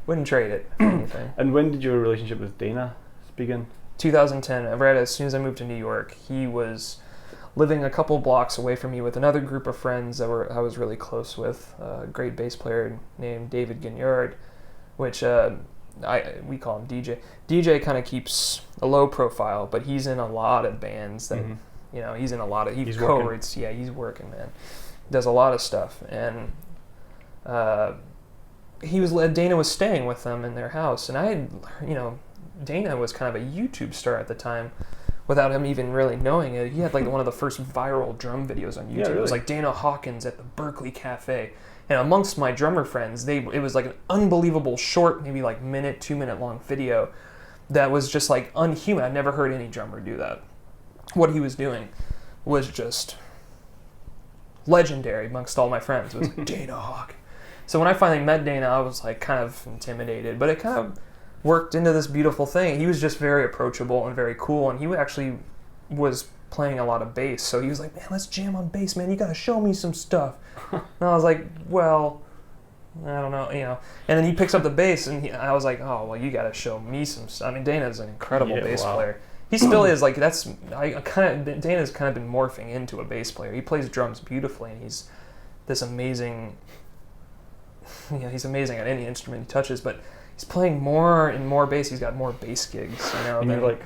wouldn't trade it for anything. And when did your relationship with Dana begin? 2010. Right as soon as I moved to New York, he was living a couple blocks away from me with another group of friends that I was really close with. A great bass player named David Gignard, which we call him DJ. DJ kind of keeps a low profile, but he's in a lot of bands that he's in a lot of. He's co-writes. Yeah, he's working, man. Does a lot of stuff, and Dana was staying with them in their house, and I had, Dana was kind of a YouTube star at the time, without him even really knowing it. He had one of the first viral drum videos on YouTube. Yeah, really? It was Dana Hawkins at the Berklee Cafe, and amongst my drummer friends, it was an unbelievable short, maybe 2-minute long video that was just unhuman. I'd never heard any drummer do that. What he was doing was just legendary amongst all my friends. It was Dana Hawk. So when I finally met Dana, I was kind of intimidated, but it kind of worked into this beautiful thing. He was just very approachable and very cool, and he actually was playing a lot of bass. So he was like, "Man, let's jam on bass, man. You got to show me some stuff." And I was like, "Well, I don't know, And then he picks up the bass, and I was like, "Oh, well, you got to show me some stuff." I mean, Dana's an incredible bass player. He still is. Dana's kind of been morphing into a bass player. He plays drums beautifully, and he's this amazing. He's amazing at any instrument he touches, but he's playing more and more bass. He's got more bass gigs, And you're like,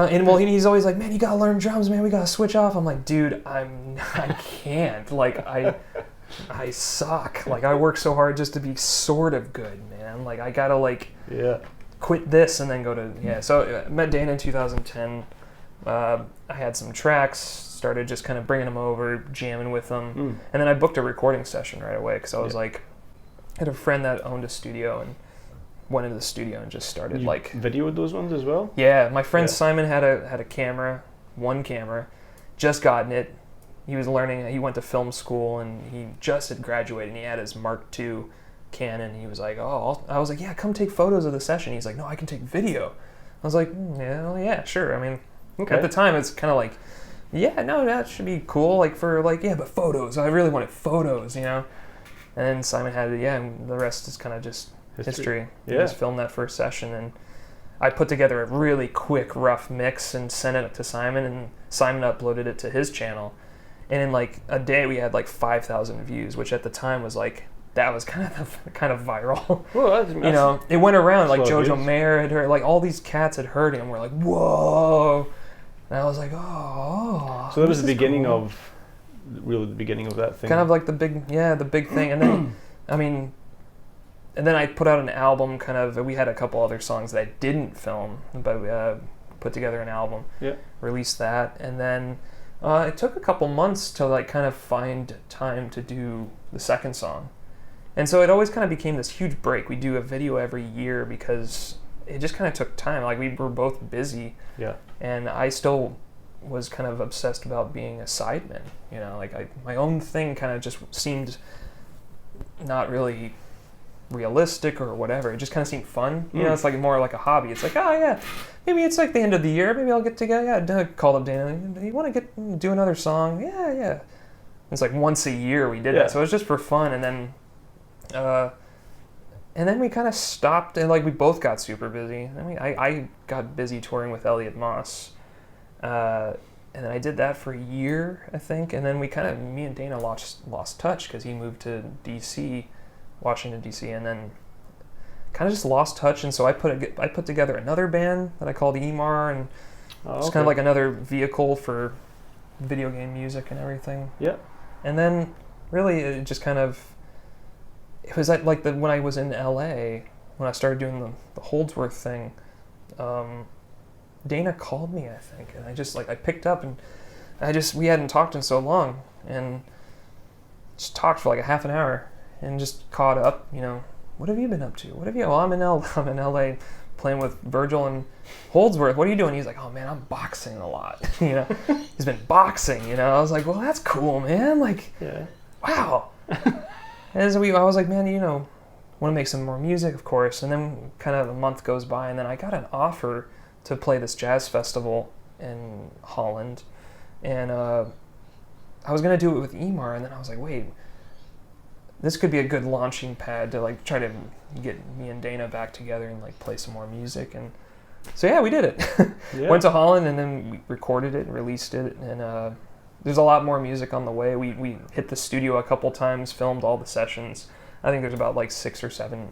he's always like, "Man, you gotta learn drums, man. We gotta switch off." I'm like, "Dude, I can't. I suck. I work so hard just to be sort of good, man. I gotta quit this and then go to So I met Dana in 2010. I had some tracks, started just kind of bringing them over, jamming with them, and then I booked a recording session right away because I was I had a friend that owned a studio and went into the studio and just started videoed those ones as well. Yeah, my friend Simon had a camera, one camera, just gotten it. He was learning. He went to film school and he just had graduated. And he had his Mark II Canon. He was like, "Oh," I was like, "Yeah, come take photos of the session." He's like, "No, I can take video." I was like, "Yeah, sure." I mean, at the time, it's kind of no, that should be cool. But photos. I really wanted photos, And then Simon had it, and the rest is kind of just history. He just filmed that first session, and I put together a really quick, rough mix and sent it to Simon, and Simon uploaded it to his channel. And in a day, we had 5,000 views, which at the time was that was kind of viral. Well, that's it went around. Jojo Mayer had heard, all these cats had heard him. We're like, whoa. And I was like, oh. So that was the beginning of, really the beginning of that thing. Kind of the big thing. And then, and then I put out an album. We had a couple other songs that I didn't film, but put together an album, Yeah. released that, and then it took a couple months to like kind of find time to do the second song. And so it always kind of became this huge break. We do a video every year because it just kind of took time. Like we were both busy. Yeah. And I still was kind of obsessed about being a sideman. You know, like my own thing kind of just seemed not really realistic or whatever. It just kind of seemed fun. You know, it's like more like a hobby. It's like, oh yeah, maybe it's like the end of the year. Maybe I'll get together. Yeah, Doug called up Dana. You want to do another song? Yeah, yeah. It's like once a year we did that. So it was just for fun. And then we kind of stopped, and like we both got super busy. I mean, I got busy touring with Elliot Moss, and then I did that for a year, I think. And then me and Dana lost touch because he moved to DC, Washington DC, and then kind of just lost touch. And so I put together another band that I called EMAR, and it's kind of like another vehicle for video game music and everything. Yeah. And then really it just kind of. It was like when I was in LA, when I started doing the Holdsworth thing, Dana called me, I think, and I picked up, and we hadn't talked in so long, and just talked for like a half an hour, and just caught up, you know, what have you been up to? Well, I'm in LA playing with Virgil and Holdsworth. What are you doing? He's like, oh man, I'm boxing a lot. You know, he's been boxing, you know. I was like, well, that's cool, man. Like, wow. And so I was like, man, you know, want to make some more music, of course. And then kind of a month goes by, and then I got an offer to play this jazz festival in Holland. And I was going to do it with EMAR, and then I was like, wait, this could be a good launching pad to like try to get me and Dana back together and like play some more music. And so yeah, we did it. Went to Holland, and then we recorded it and released it, and there's a lot more music on the way. We hit the studio a couple times, filmed all the sessions. I think there's about like 6 or 7,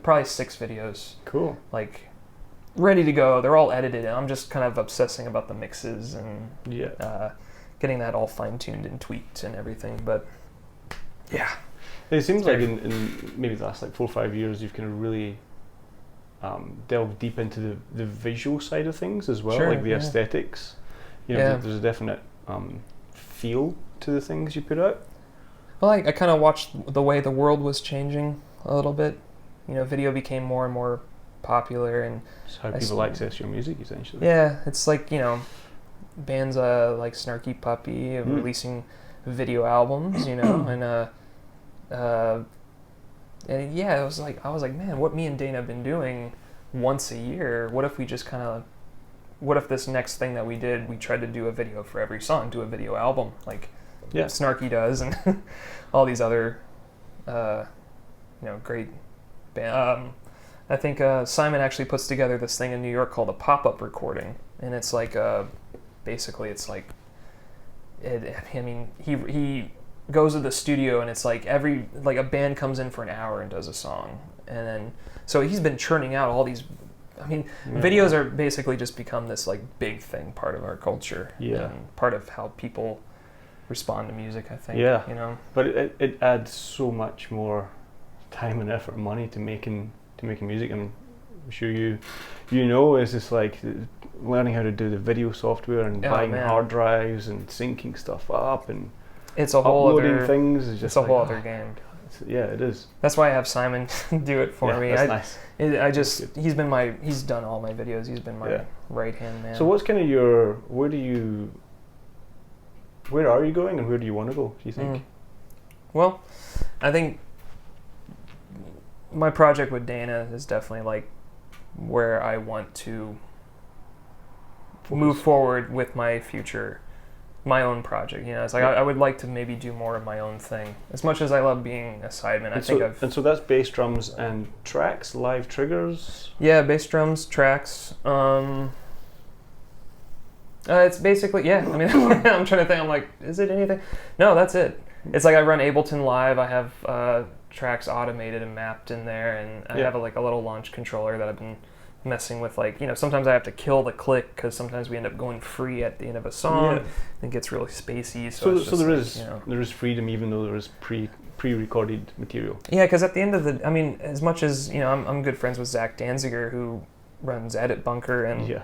probably 6 videos. Cool. Like ready to go. They're all edited, and I'm just kind of obsessing about the mixes and getting that all fine-tuned and tweaked and everything. But yeah. It seems like in maybe the last like 4 or 5 years, you've kind of really delved deep into the visual side of things as well, like the aesthetics. You know, there's a definite feel to the things you put out. Well, I kind of watched the way the world was changing a little bit. You know, video became more and more popular, and it's how people access your music, essentially. Yeah, it's like, you know, bands like Snarky Puppy releasing video albums, you know, and yeah, I was like, man, what me and Dana have been doing once a year, what if we just kind of, what if this next thing that we did, we tried to do a video for every song, do a video album, like Snarky does, and all these other, you know, great band. I think Simon actually puts together this thing in New York called a pop-up recording, and it's like, basically it's like, I mean, he goes to the studio, and it's like a band comes in for an hour and does a song, and then, so he's been churning out all these, I mean, videos are basically just become this like big thing, part of our culture, and part of how people respond to music, I think. Yeah, you know. But it adds so much more time and effort and money to making music, and I'm sure you know, it's just like learning how to do the video software and buying hard drives and syncing stuff up, and it's a whole uploading things is just it's a whole other game. Yeah, it is. That's why I have Simon do it for me. That's nice. He's done all my videos. He's been my right hand man. So what's kind of where are you going, and where do you want to go, do you think? Well, I think my project with Dana is definitely like where I want to move forward with my future, my own project. You know, it's like I would like to maybe do more of my own thing. As much as I love being a sideman, and so that's bass drums and tracks, live triggers. Yeah, bass drums, tracks. It's basically I mean, I'm trying to think. I'm like, is it anything? No, that's it. It's like I run Ableton Live. I have tracks automated and mapped in there, and I have a little launch controller that I've been messing with. Like, you know, sometimes I have to kill the click because sometimes we end up going free at the end of a song. And it gets really spacey. So there is freedom, even though there is pre-recorded material. Yeah, because at the end of the, I mean, as much as, you know, I'm good friends with Zach Danziger, who runs Edit Bunker, and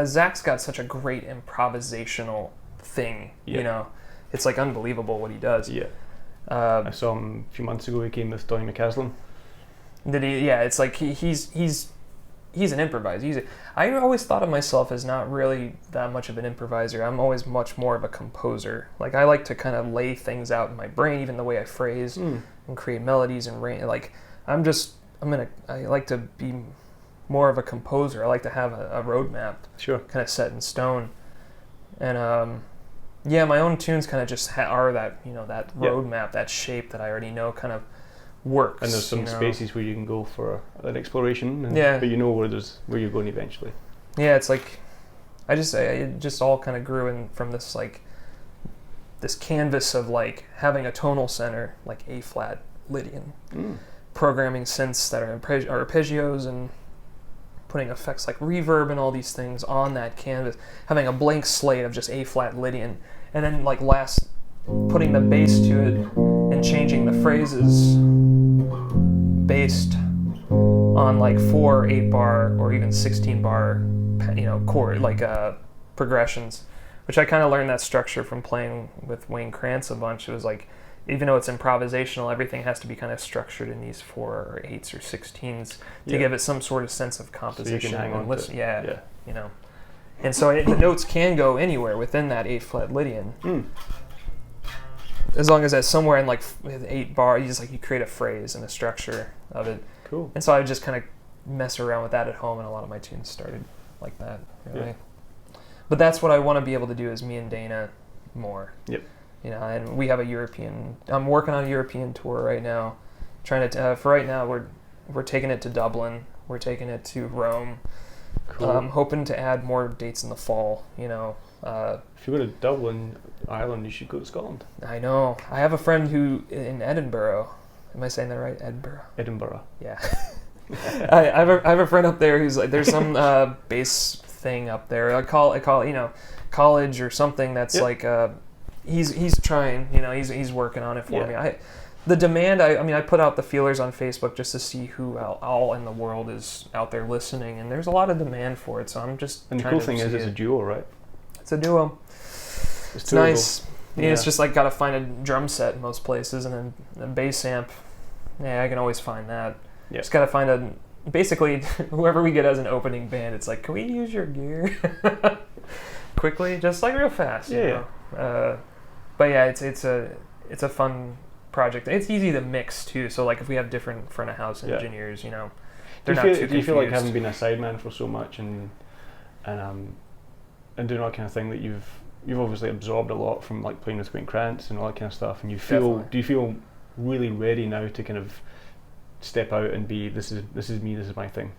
Zach's got such a great improvisational thing. Yeah. You know, it's like unbelievable what he does. Yeah. I saw him a few months ago. He came with Donny McCaslin. Did he? Yeah, it's like he's an improviser. I always thought of myself as not really that much of an improviser. I'm always much more of a composer. Like I like to kind of lay things out in my brain, even the way I phrase and create melodies and like I like to be more of a composer. I like to have a roadmap, kind of set in stone. And my own tunes kind of just are that that roadmap, that shape that I already know kind of works. And there's some spaces where you can go for an exploration, but you know where you're going eventually. Yeah, it's like it just all kind of grew in from this like this canvas of like having a tonal center like A flat Lydian, programming synths that are arpeggios and putting effects like reverb and all these things on that canvas, having a blank slate of just A flat Lydian, and then like putting the bass to it and changing the phrases based on like 4 8-bar or even 16-bar chord progressions, which I kind of learned that structure from playing with Wayne Krantz a bunch. It was like, even though it's improvisational, everything has to be kind of structured in these 4 or 8s or 16s to give it some sort of sense of composition. So you can hang on listen. Yeah. And so the notes can go anywhere within that A flat Lydian. As long as that's somewhere in like 8 bar, you create a phrase and a structure of it. Cool. And so I would just kind of mess around with that at home, and a lot of my tunes started like that, really. Yeah. But that's what I want to be able to do, is me and Dana more. Yep. And we have I'm working on a European tour right now. Trying to, for right now, we're taking it to Dublin. We're taking it to Rome. Cool. I'm hoping to add more dates in the fall, If you go to Dublin, Ireland, you should go to Scotland. I know. I have a friend who in Edinburgh. Am I saying that right? Edinburgh. Yeah. I have a friend up there who's like, there's some bass thing up there. I call college or something that's like he's trying. He's working on it for me. The demand. I put out the feelers on Facebook just to see who all in the world is out there listening, and there's a lot of demand for it. So I'm just. And the cool thing is, it's a duo, right? It's a duo. It's nice. It's just like got to find a drum set in most places, and then a bass amp. Yeah, I can always find that. Yeah. Just got to find basically whoever we get as an opening band. It's like, can we use your gear quickly, just like real fast? Yeah. But yeah, it's a fun project. It's easy to mix too. So like if we have different front of house engineers, they're not too confused. Do you feel like having been a sideman for so much and doing all that kind of thing that you've obviously absorbed a lot from like playing with Wayne Krantz and all that kind of stuff, and do you feel really ready now to kind of step out and be this is me, this is my thing?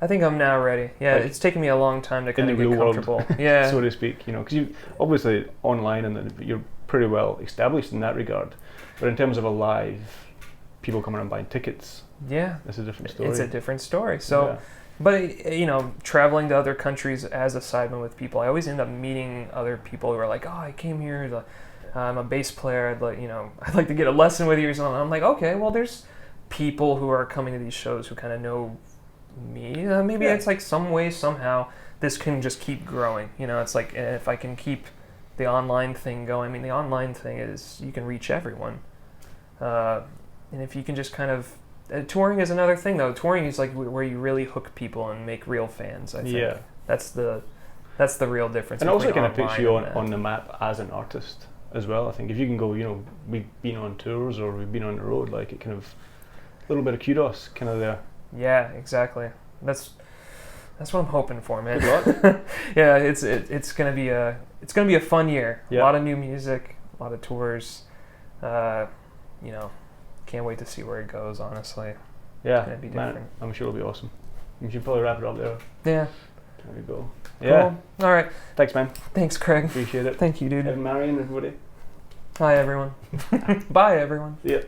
I think I'm now ready. Yeah, like, it's taken me a long time to kind of get comfortable. World, yeah, so to speak. Because you obviously online and you're pretty well established in that regard, but in terms of a live, people coming and buying tickets. Yeah, it's a different story. It's a different story. So. Yeah. But, traveling to other countries as a sideman with people, I always end up meeting other people who are like, oh, I came here, I'm a bass player, I'd like to get a lesson with you or something. I'm like, okay, well, there's people who are coming to these shows who kind of know me. Maybe it's like some way, somehow, this can just keep growing. It's like if I can keep the online thing going. The online thing is you can reach everyone. And if you can just kind of... touring is another thing, though. Touring is like where you really hook people and make real fans. I think that's the real difference. And also kind of puts you on the map as an artist as well. I think if you can go, we've been on tours or we've been on the road, like it kind of a little bit of kudos kind of there. Yeah, exactly. That's what I'm hoping for, man. Good luck. Yeah, it's gonna be a fun year. Yeah. A lot of new music, a lot of tours. Can't wait to see where it goes, honestly. Yeah, it's gonna be different. Man, I'm sure it'll be awesome. We should probably wrap it up there. Yeah. There we go. Cool. Yeah. All right. Thanks, man. Thanks, Craig. Appreciate it. Thank you, dude. And Marien, everybody. Hi, everyone. Bye, everyone. Yeah.